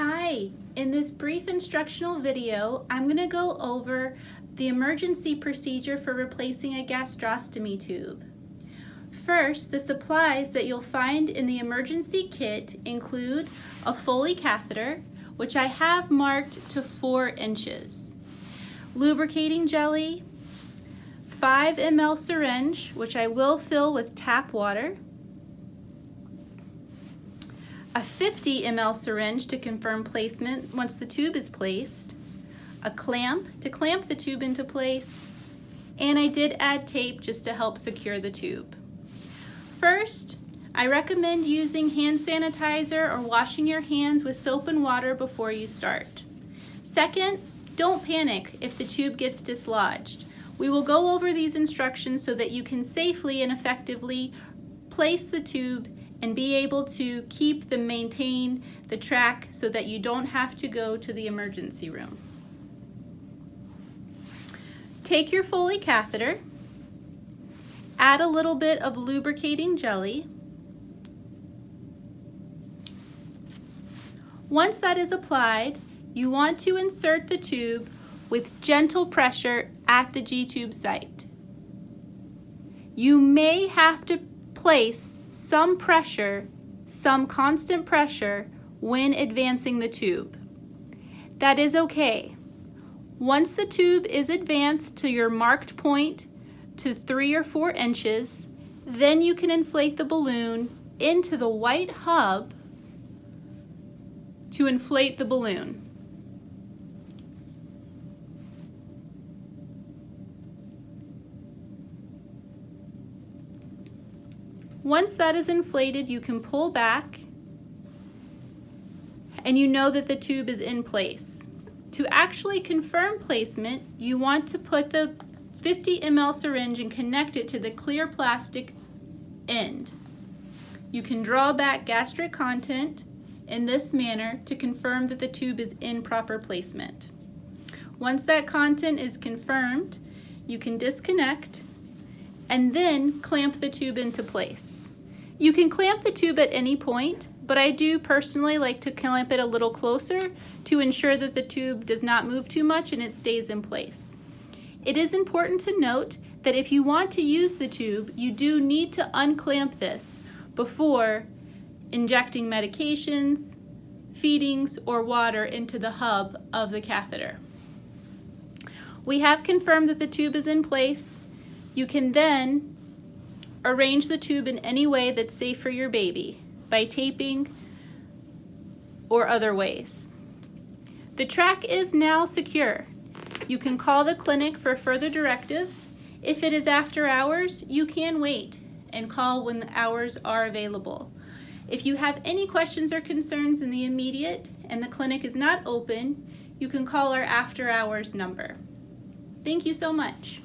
Hi, in this brief instructional video, I'm going to go over the emergency procedure for replacing a gastrostomy tube. First, the supplies that you'll find in the emergency kit include a Foley catheter, which I have marked to 4 inches, lubricating jelly, 5 ml syringe, which I will fill with tap water, a 50 ml syringe to confirm placement once the tube is placed, a clamp to clamp the tube into place, and I did add tape just to help secure the tube. First, I recommend using hand sanitizer or washing your hands with soap and water before you start. Second, don't panic if the tube gets dislodged. We will go over these instructions so that you can safely and effectively place the tube and be able to keep and maintain the track so that you don't have to go to the emergency room. Take your Foley catheter, add a little bit of lubricating jelly. Once that is applied, you want to insert the tube with gentle pressure at the G-tube site. You may have to place some pressure, some constant pressure when advancing the tube. That is okay. Once the tube is advanced to your marked point to 3 or 4 inches, then you can inflate the balloon into the white hub to inflate the balloon. Once that is inflated, you can pull back and you know that the tube is in place. To actually confirm placement, you want to put the 50 ml syringe and connect it to the clear plastic end. You can draw back gastric content in this manner to confirm that the tube is in proper placement. Once that content is confirmed, you can disconnect and then clamp the tube into place. You can clamp the tube at any point, but I do personally like to clamp it a little closer to ensure that the tube does not move too much and it stays in place. It is important to note that if you want to use the tube, you do need to unclamp this before injecting medications, feedings, or water into the hub of the catheter. We have confirmed that the tube is in place. You can then arrange the tube in any way that's safe for your baby, by taping or other ways. The track is now secure. You can call the clinic for further directives. If it is after hours, you can wait and call when the hours are available. If you have any questions or concerns in the immediate and the clinic is not open, you can call our after hours number. Thank you so much.